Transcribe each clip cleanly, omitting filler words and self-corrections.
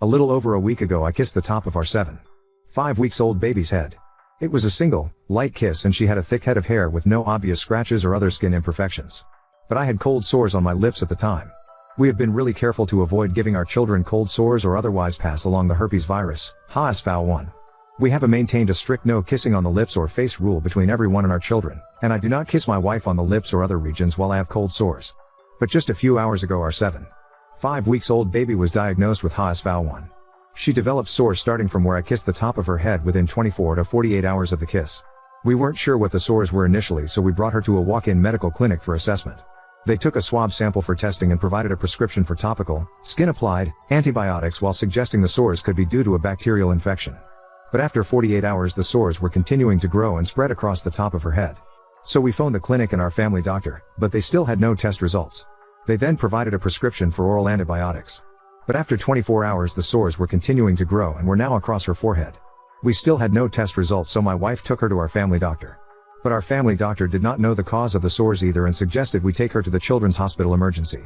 A little over a week ago I kissed the top of our 5 weeks old baby's head. It was a single, light kiss and she had a thick head of hair with no obvious scratches or other skin imperfections. But I had cold sores on my lips at the time. We have been really careful to avoid giving our children cold sores or otherwise pass along the herpes virus, HSV-1. We have maintained a strict no kissing on the lips or face rule between everyone and our children, and I do not kiss my wife on the lips or other regions while I have cold sores. But just a few hours ago our 5 weeks old baby was diagnosed with HSV-1. She developed sores starting from where I kissed the top of her head within 24 to 48 hours of the kiss. We weren't sure what the sores were initially, so we brought her to a walk-in medical clinic for assessment. They took a swab sample for testing and provided a prescription for topical, skin-applied, antibiotics while suggesting the sores could be due to a bacterial infection. But after 48 hours the sores were continuing to grow and spread across the top of her head. So we phoned the clinic and our family doctor, but they still had no test results. They then provided a prescription for oral antibiotics. But after 24 hours the sores were continuing to grow and were now across her forehead. We still had no test results, so my wife took her to our family doctor. But our family doctor did not know the cause of the sores either and suggested we take her to the Children's Hospital Emergency.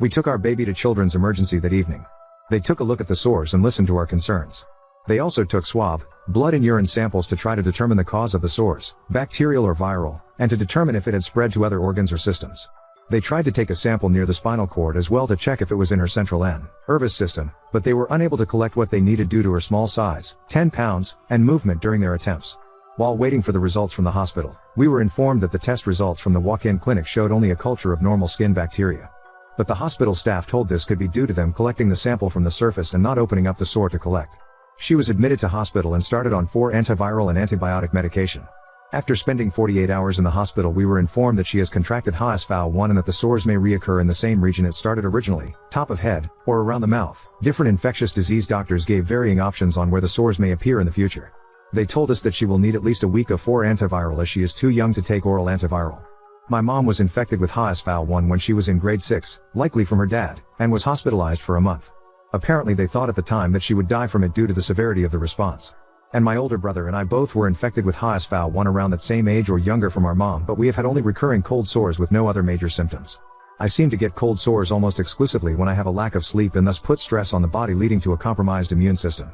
We took our baby to Children's Emergency that evening. They took a look at the sores and listened to our concerns. They also took swab, blood and urine samples to try to determine the cause of the sores, bacterial or viral, and to determine if it had spread to other organs or systems. They tried to take a sample near the spinal cord as well to check if it was in her central nervous system, but they were unable to collect what they needed due to her small size, 10 pounds, and movement during their attempts. While waiting for the results from the hospital, we were informed that the test results from the walk-in clinic showed only a culture of normal skin bacteria. But the hospital staff told this could be due to them collecting the sample from the surface and not opening up the sore to collect. She was admitted to hospital and started on 4 antiviral and antibiotic medication. After spending 48 hours in the hospital we were informed that she has contracted HSV-1 and that the sores may reoccur in the same region it started originally, top of head, or around the mouth. Different infectious disease doctors gave varying options on where the sores may appear in the future. They told us that she will need at least a week of 4 antiviral as she is too young to take oral antiviral. My mom was infected with HSV-1 when she was in grade 6, likely from her dad, and was hospitalized for a month. Apparently they thought at the time that she would die from it due to the severity of the response. And my older brother and I both were infected with HSV-1 around that same age or younger from our mom, but we have had only recurring cold sores with no other major symptoms. I seem to get cold sores almost exclusively when I have a lack of sleep and thus put stress on the body, leading to a compromised immune system.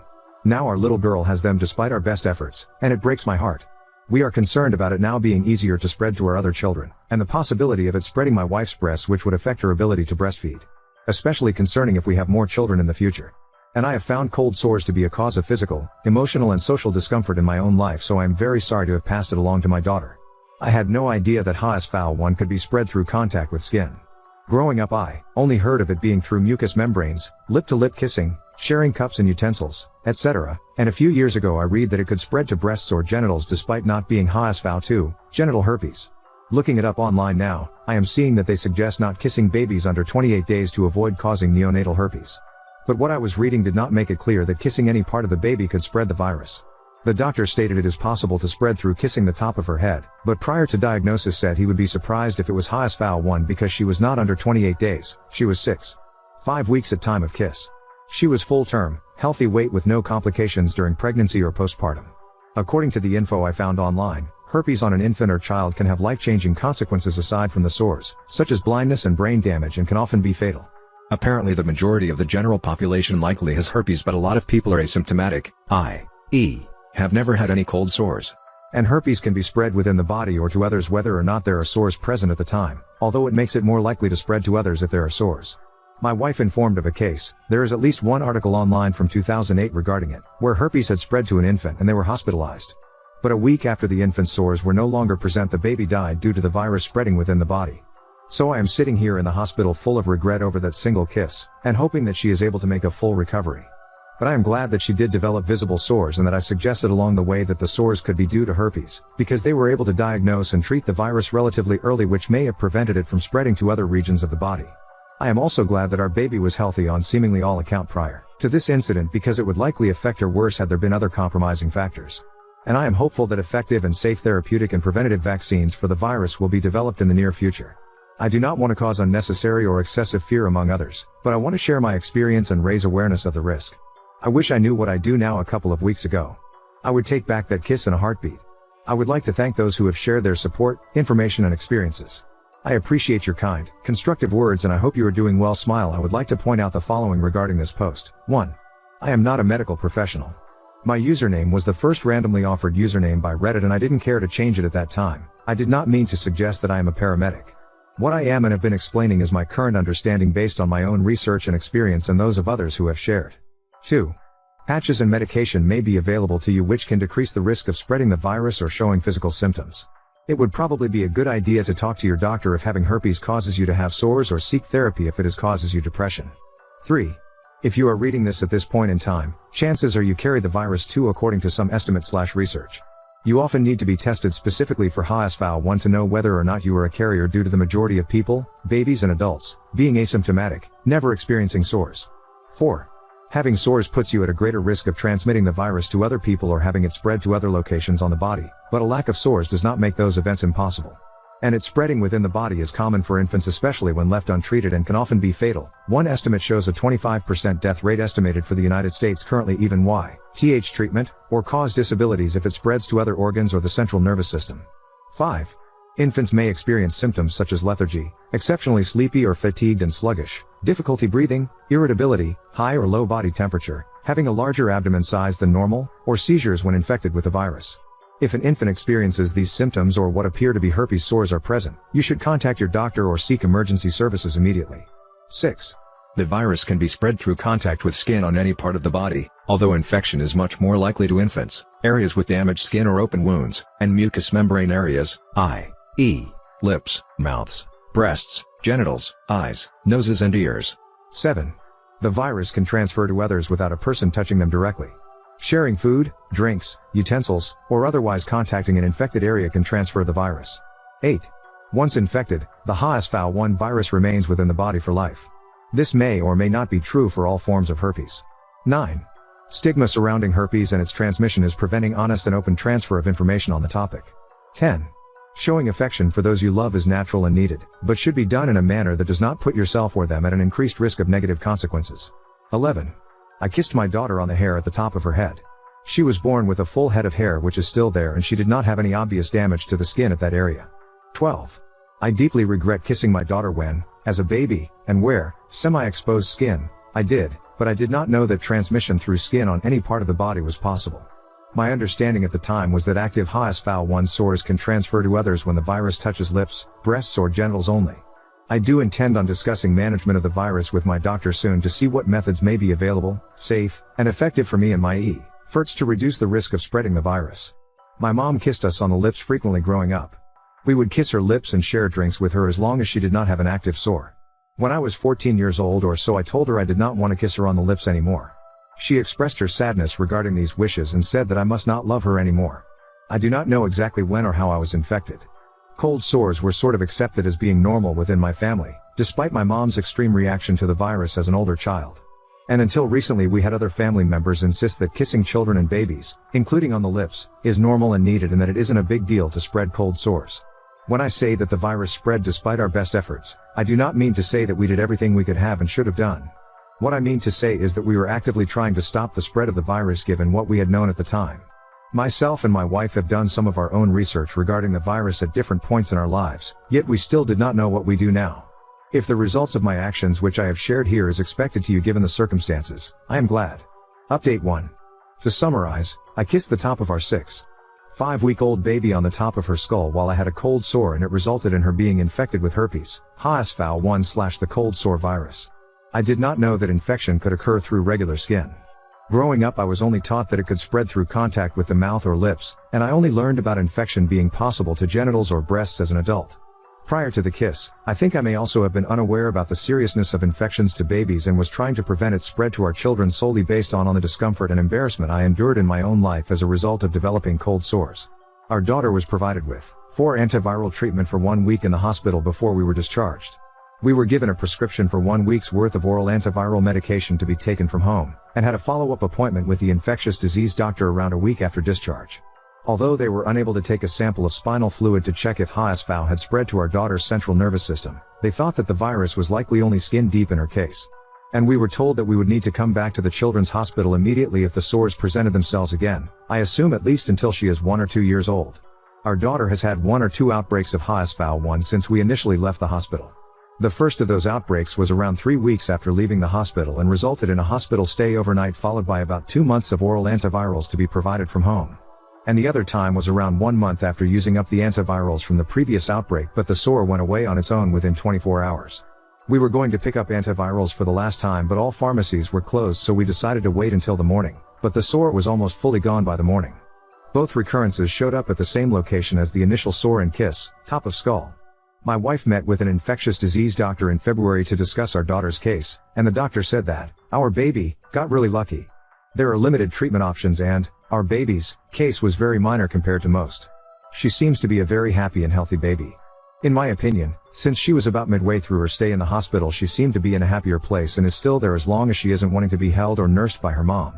Now our little girl has them despite our best efforts, and it breaks my heart. We are concerned about it now being easier to spread to our other children, and the possibility of it spreading my wife's breasts, which would affect her ability to breastfeed. Especially concerning if we have more children in the future. And I have found cold sores to be a cause of physical, emotional and social discomfort in my own life, so I am very sorry to have passed it along to my daughter. I had no idea that HSV-1 could be spread through contact with skin. Growing up I only heard of it being through mucous membranes, lip-to-lip kissing, sharing cups and utensils, etc., and a few years ago I read that it could spread to breasts or genitals despite not being HSV-2, genital herpes. Looking it up online now, I am seeing that they suggest not kissing babies under 28 days to avoid causing neonatal herpes. But what I was reading did not make it clear that kissing any part of the baby could spread the virus. The doctor stated it is possible to spread through kissing the top of her head, but prior to diagnosis said he would be surprised if it was HSV-1 because she was not under 28 days, she was 5 weeks at time of kiss. She was full term, healthy weight with no complications during pregnancy or postpartum. According to the info I found online, herpes on an infant or child can have life-changing consequences aside from the sores, such as blindness and brain damage, and can often be fatal. Apparently the majority of the general population likely has herpes, but a lot of people are asymptomatic, i.e., have never had any cold sores. And herpes can be spread within the body or to others whether or not there are sores present at the time, although it makes it more likely to spread to others if there are sores. My wife informed of a case. There is at least one article online from 2008 regarding it, where herpes had spread to an infant and they were hospitalized. But a week after the infant's sores were no longer present, the baby died due to the virus spreading within the body. So I am sitting here in the hospital full of regret over that single kiss, and hoping that she is able to make a full recovery. But I am glad that she did develop visible sores and that I suggested along the way that the sores could be due to herpes, because they were able to diagnose and treat the virus relatively early, which may have prevented it from spreading to other regions of the body. I am also glad that our baby was healthy on seemingly all account prior to this incident, because it would likely affect her worse had there been other compromising factors. And I am hopeful that effective and safe therapeutic and preventative vaccines for the virus will be developed in the near future. I do not want to cause unnecessary or excessive fear among others, but I want to share my experience and raise awareness of the risk. I wish I knew what I do now a couple of weeks ago. I would take back that kiss in a heartbeat. I would like to thank those who have shared their support, information and experiences. I appreciate your kind, constructive words and I hope you are doing well. Smile. I would like to point out the following regarding this post. 1. I am not a medical professional. My username was the first randomly offered username by Reddit and I didn't care to change it at that time. I did not mean to suggest that I am a paramedic. What I am and have been explaining is my current understanding based on my own research and experience and those of others who have shared. 2. Patches and medication may be available to you which can decrease the risk of spreading the virus or showing physical symptoms. It would probably be a good idea to talk to your doctor if having herpes causes you to have sores or seek therapy if it causes you depression. 3. If you are reading this at this point in time, chances are you carry the virus too according to some estimate/research. You often need to be tested specifically for HSV-1 to know whether or not you are a carrier due to the majority of people, babies and adults, being asymptomatic, never experiencing sores. 4. Having sores puts you at a greater risk of transmitting the virus to other people or having it spread to other locations on the body, but a lack of sores does not make those events impossible. And its spreading within the body is common for infants especially when left untreated and can often be fatal. One estimate shows a 25% death rate estimated for the United States currently even YTH treatment, or cause disabilities if it spreads to other organs or the central nervous system. 5. Infants may experience symptoms such as lethargy, exceptionally sleepy or fatigued and sluggish, difficulty breathing, irritability, high or low body temperature, having a larger abdomen size than normal, or seizures when infected with the virus. If an infant experiences these symptoms or what appear to be herpes sores are present, you should contact your doctor or seek emergency services immediately. 6. The virus can be spread through contact with skin on any part of the body, although infection is much more likely to infants, areas with damaged skin or open wounds, and mucous membrane areas, i.e., lips, mouths, breasts, genitals, eyes, noses and ears. 7. The virus can transfer to others without a person touching them directly. Sharing food, drinks, utensils, or otherwise contacting an infected area can transfer the virus. 8. Once infected, the HSV-1 virus remains within the body for life. This may or may not be true for all forms of herpes. 9. Stigma surrounding herpes and its transmission is preventing honest and open transfer of information on the topic. 10. Showing affection for those you love is natural and needed, but should be done in a manner that does not put yourself or them at an increased risk of negative consequences. 11. I kissed my daughter on the hair at the top of her head. She was born with a full head of hair which is still there and she did not have any obvious damage to the skin at that area. 12. I deeply regret kissing my daughter when, as a baby, and where, semi-exposed skin, I did, but I did not know that transmission through skin on any part of the body was possible. My understanding at the time was that active HSV-1 sores can transfer to others when the virus touches lips, breasts or genitals only. I do intend on discussing management of the virus with my doctor soon to see what methods may be available, safe, and effective for me and my efforts to reduce the risk of spreading the virus. My mom kissed us on the lips frequently growing up. We would kiss her lips and share drinks with her as long as she did not have an active sore. When I was 14 years old or so I told her I did not want to kiss her on the lips anymore. She expressed her sadness regarding these wishes and said that I must not love her anymore. I do not know exactly when or how I was infected. Cold sores were sort of accepted as being normal within my family, despite my mom's extreme reaction to the virus as an older child. And until recently we had other family members insist that kissing children and babies, including on the lips, is normal and needed and that it isn't a big deal to spread cold sores. When I say that the virus spread despite our best efforts, I do not mean to say that we did everything we could have and should have done. What I mean to say is that we were actively trying to stop the spread of the virus given what we had known at the time. Myself and my wife have done some of our own research regarding the virus at different points in our lives, yet we still did not know what we do now. If the results of my actions which I have shared here is expected to you given the circumstances, I am glad. Update 1. To summarize, I kissed the top of our 5-week-old baby on the top of her skull while I had a cold sore and it resulted in her being infected with herpes, HSV-1/ the cold sore virus. I did not know that infection could occur through regular skin. Growing up I was only taught that it could spread through contact with the mouth or lips, and I only learned about infection being possible to genitals or breasts as an adult. Prior to the kiss, I think I may also have been unaware about the seriousness of infections to babies and was trying to prevent its spread to our children solely based on the discomfort and embarrassment I endured in my own life as a result of developing cold sores. Our daughter was provided with 4 antiviral treatment for 1 week in the hospital before we were discharged. We were given a prescription for 1 week's worth of oral antiviral medication to be taken from home, and had a follow-up appointment with the infectious disease doctor around a week after discharge. Although they were unable to take a sample of spinal fluid to check if HSV had spread to our daughter's central nervous system, they thought that the virus was likely only skin deep in her case. And we were told that we would need to come back to the children's hospital immediately if the sores presented themselves again, I assume at least until she is 1 or 2 years old. Our daughter has had 1 or 2 outbreaks of HSV-1 since we initially left the hospital. The first of those outbreaks was around 3 weeks after leaving the hospital and resulted in a hospital stay overnight, followed by about 2 months of oral antivirals to be provided from home. And the other time was around 1 month after using up the antivirals from the previous outbreak, but the sore went away on its own within 24 hours. We were going to pick up antivirals for the last time, but all pharmacies were closed, so we decided to wait until the morning, but the sore was almost fully gone by the morning. Both recurrences showed up at the same location as the initial sore and kiss, top of skull. My wife met with an infectious disease doctor in February to discuss our daughter's case, and the doctor said that our baby got really lucky. There are limited treatment options and our baby's case was very minor compared to most. She seems to be a very happy and healthy baby. In my opinion, since she was about midway through her stay in the hospital, she seemed to be in a happier place and is still there as long as she isn't wanting to be held or nursed by her mom.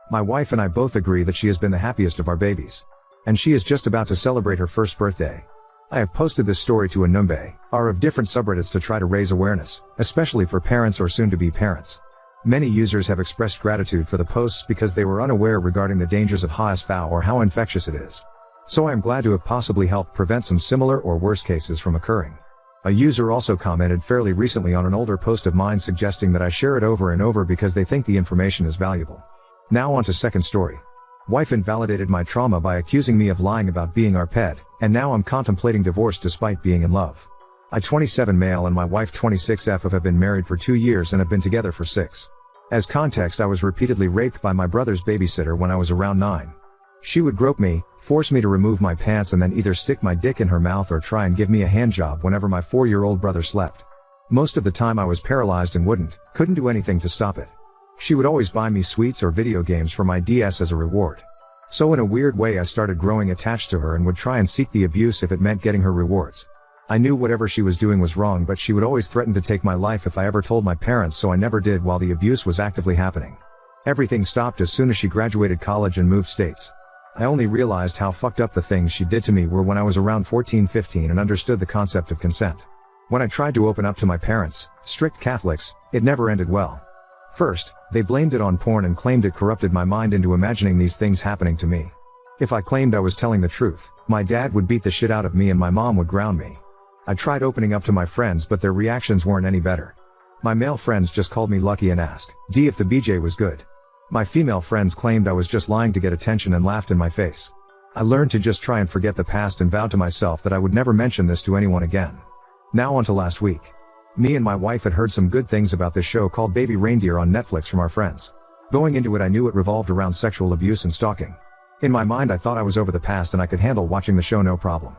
My wife and I both agree that she has been the happiest of our babies. And she is just about to celebrate her first birthday. I have posted this story to a number of different subreddits to try to raise awareness, especially for parents or soon-to-be parents. Many users have expressed gratitude for the posts because they were unaware regarding the dangers of HSV or how infectious it is. So I am glad to have possibly helped prevent some similar or worse cases from occurring. A user also commented fairly recently on an older post of mine suggesting that I share it over and over because they think the information is valuable. Now on to second story. Wife invalidated my trauma by accusing me of lying about being our pet, and now I'm contemplating divorce despite being in love. I 27 male and my wife 26 have been married for 2 years and have been together for 6. As context, I was repeatedly raped by my brother's babysitter when I was around 9. She would grope me, force me to remove my pants, and then either stick my dick in her mouth or try and give me a handjob whenever my 4-year-old brother slept. Most of the time I was paralyzed and couldn't do anything to stop it. She would always buy me sweets or video games for my DS as a reward. So in a weird way I started growing attached to her and would try and seek the abuse if it meant getting her rewards. I knew whatever she was doing was wrong, but she would always threaten to take my life if I ever told my parents, so I never did while the abuse was actively happening. Everything stopped as soon as she graduated college and moved states. I only realized how fucked up the things she did to me were when I was around 14-15 and understood the concept of consent. When I tried to open up to my parents, strict Catholics, it never ended well. First, they blamed it on porn and claimed it corrupted my mind into imagining these things happening to me. If I claimed I was telling the truth, my dad would beat the shit out of me and my mom would ground me. I tried opening up to my friends, but their reactions weren't any better. My male friends just called me lucky and asked if the BJ was good. My female friends claimed I was just lying to get attention and laughed in my face. I learned to just try and forget the past and vowed to myself that I would never mention this to anyone again. Now on to last week. Me and my wife had heard some good things about this show called Baby Reindeer on Netflix from our friends. Going into it, I knew it revolved around sexual abuse and stalking. In my mind, I thought I was over the past and I could handle watching the show no problem.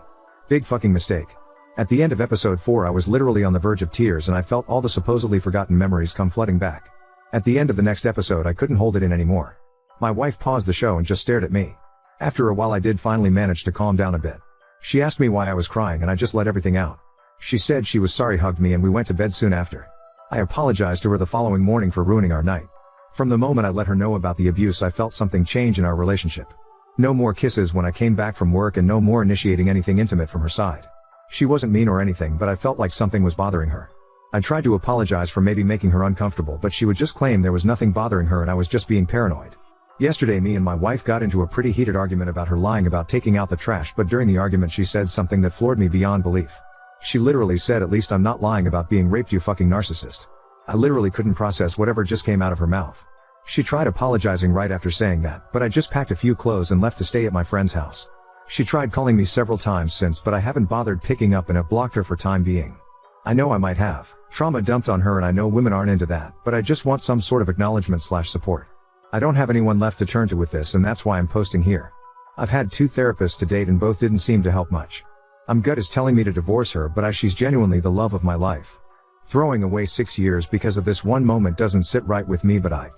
Big fucking mistake. At the end of episode 4, I was literally on the verge of tears and I felt all the supposedly forgotten memories come flooding back. At the end of the next episode, I couldn't hold it in anymore. My wife paused the show and just stared at me. After a while, I did finally manage to calm down a bit. She asked me why I was crying and I just let everything out. She said she was sorry, hugged me, and we went to bed soon after. I apologized to her the following morning for ruining our night. From the moment I let her know about the abuse, I felt something change in our relationship. No more kisses when I came back from work and no more initiating anything intimate from her side. She wasn't mean or anything, but I felt like something was bothering her. I tried to apologize for maybe making her uncomfortable, but she would just claim there was nothing bothering her and I was just being paranoid. Yesterday, me and my wife got into a pretty heated argument about her lying about taking out the trash, but during the argument she said something that floored me beyond belief. She literally said, "At least I'm not lying about being raped, you fucking narcissist." I literally couldn't process whatever just came out of her mouth. She tried apologizing right after saying that, but I just packed a few clothes and left to stay at my friend's house. She tried calling me several times since, but I haven't bothered picking up and have blocked her for time being. I know I might have trauma dumped on her and I know women aren't into that, but I just want some sort of acknowledgement/support. I don't have anyone left to turn to with this, and that's why I'm posting here. I've had 2 therapists to date and both didn't seem to help much. I'm gut is telling me to divorce her, but she's genuinely the love of my life. Throwing away 6 years because of this one moment doesn't sit right with me, but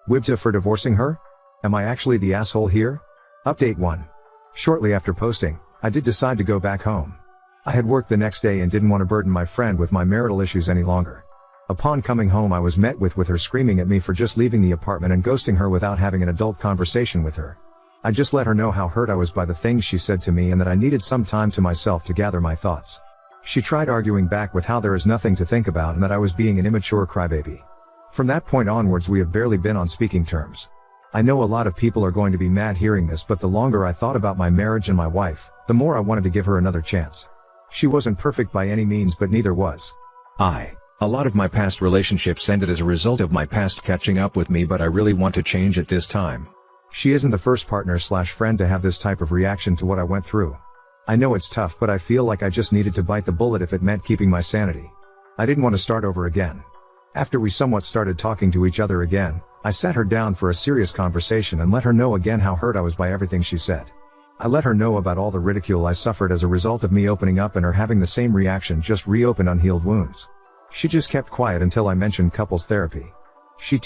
Wibta for divorcing her? Am I actually the asshole here? Update 1. Shortly after posting, I did decide to go back home. I had work the next day and didn't want to burden my friend with my marital issues any longer. Upon coming home, I was met with her screaming at me for just leaving the apartment and ghosting her without having an adult conversation with her. I just let her know how hurt I was by the things she said to me and that I needed some time to myself to gather my thoughts. She tried arguing back with how there is nothing to think about and that I was being an immature crybaby. From that point onwards, we have barely been on speaking terms. I know a lot of people are going to be mad hearing this, but the longer I thought about my marriage and my wife, the more I wanted to give her another chance. She wasn't perfect by any means, but neither was A lot of my past relationships ended as a result of my past catching up with me, but I really want to change it this time. She isn't the first partner/friend to have this type of reaction to what I went through. I know it's tough, but I feel like I just needed to bite the bullet if it meant keeping my sanity. I didn't want to start over again. After we somewhat started talking to each other again, I sat her down for a serious conversation and let her know again how hurt I was by everything she said. I let her know about all the ridicule I suffered as a result of me opening up and her having the same reaction, just reopened unhealed wounds. She just kept quiet until I mentioned couples therapy. She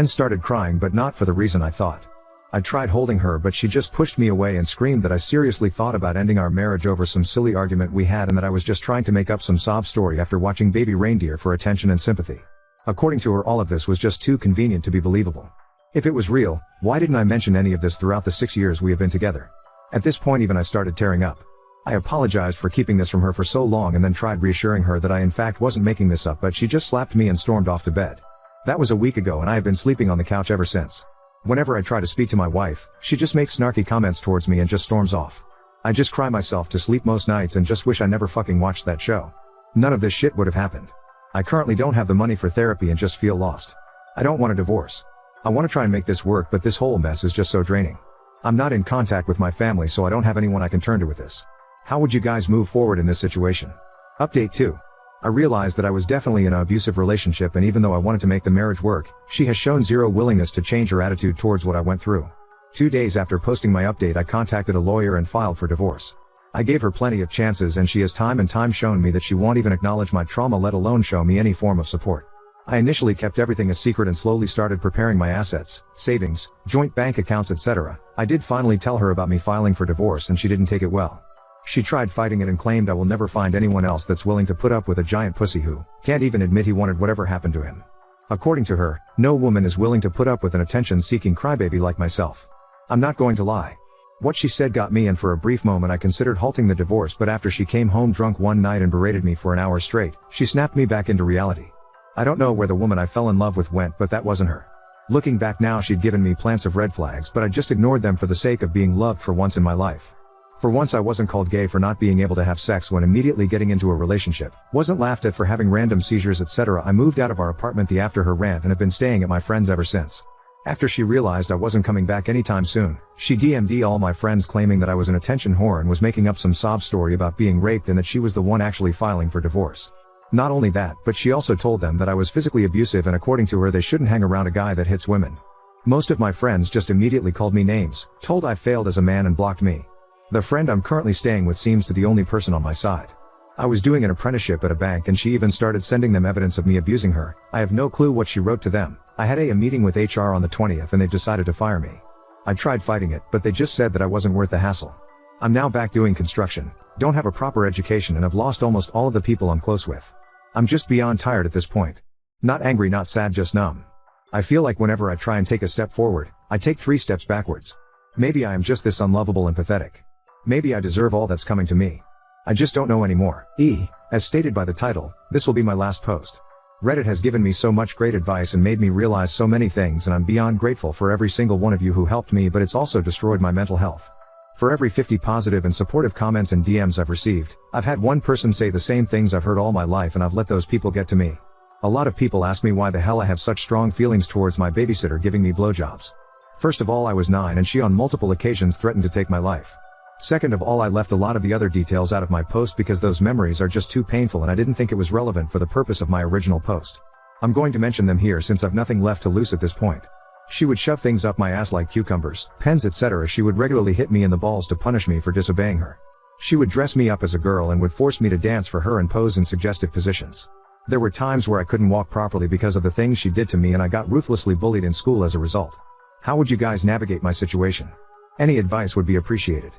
started crying, but not for the reason I thought. I tried holding her, but she just pushed me away and screamed that I seriously thought about ending our marriage over some silly argument we had and that I was just trying to make up some sob story after watching Baby Reindeer for attention and sympathy. According to her, all of this was just too convenient to be believable. If it was real, why didn't I mention any of this throughout the 6 years we have been together? At this point even I started tearing up. I apologized for keeping this from her for so long and then tried reassuring her that I in fact wasn't making this up, but she just slapped me and stormed off to bed. That was a week ago and I have been sleeping on the couch ever since. Whenever I try to speak to my wife, she just makes snarky comments towards me and just storms off. I just cry myself to sleep most nights and just wish I never fucking watched that show. None of this shit would have happened. I currently don't have the money for therapy and just feel lost. I don't want a divorce. I want to try and make this work, but this whole mess is just so draining. I'm not in contact with my family, so I don't have anyone I can turn to with this. How would you guys move forward in this situation? Update 2. I realized that I was definitely in an abusive relationship, and even though I wanted to make the marriage work, she has shown zero willingness to change her attitude towards what I went through. 2 days after posting my update, I contacted a lawyer and filed for divorce. I gave her plenty of chances and she has time and time shown me that she won't even acknowledge my trauma, let alone show me any form of support. I initially kept everything a secret and slowly started preparing my assets, savings, joint bank accounts, etc. I did finally tell her about me filing for divorce and she didn't take it well. She tried fighting it and claimed I will never find anyone else that's willing to put up with a giant pussy who can't even admit he wanted whatever happened to him. According to her, no woman is willing to put up with an attention-seeking crybaby like myself. I'm not going to lie. What she said got me, and for a brief moment I considered halting the divorce, but after she came home drunk one night and berated me for an hour straight, she snapped me back into reality. I don't know where the woman I fell in love with went, but that wasn't her. Looking back now, she'd given me plants of red flags, but I just ignored them for the sake of being loved for once in my life. For once I wasn't called gay for not being able to have sex when immediately getting into a relationship, wasn't laughed at for having random seizures, etc. I moved out of our apartment after her rant and have been staying at my friend's ever since. After she realized I wasn't coming back anytime soon, she DM'd all my friends claiming that I was an attention whore and was making up some sob story about being raped and that she was the one actually filing for divorce. Not only that, but she also told them that I was physically abusive and according to her they shouldn't hang around a guy that hits women. Most of my friends just immediately called me names, told I failed as a man and blocked me. The friend I'm currently staying with seems to be the only person on my side. I was doing an apprenticeship at a bank and she even started sending them evidence of me abusing her. I have no clue what she wrote to them. I had a meeting with HR on the 20th and they've decided to fire me. I tried fighting it, but they just said that I wasn't worth the hassle. I'm now back doing construction, don't have a proper education and have lost almost all of the people I'm close with. I'm just beyond tired at this point. Not angry, not sad, just numb. I feel like whenever I try and take a step forward, I take 3 steps backwards. Maybe I am just this unlovable and pathetic. Maybe I deserve all that's coming to me. I just don't know anymore. As stated by the title, this will be my last post. Reddit has given me so much great advice and made me realize so many things, and I'm beyond grateful for every single one of you who helped me, but it's also destroyed my mental health. For every 50 positive and supportive comments and DMs I've received, I've had one person say the same things I've heard all my life, and I've let those people get to me. A lot of people ask me why the hell I have such strong feelings towards my babysitter giving me blowjobs. First of all, I was 9 and she on multiple occasions threatened to take my life. Second of all, I left a lot of the other details out of my post because those memories are just too painful and I didn't think it was relevant for the purpose of my original post. I'm going to mention them here since I've nothing left to lose at this point. She would shove things up my ass like cucumbers, pens, etc. She would regularly hit me in the balls to punish me for disobeying her. She would dress me up as a girl and would force me to dance for her and pose in suggestive positions. There were times where I couldn't walk properly because of the things she did to me, and I got ruthlessly bullied in school as a result. How would you guys navigate my situation? Any advice would be appreciated.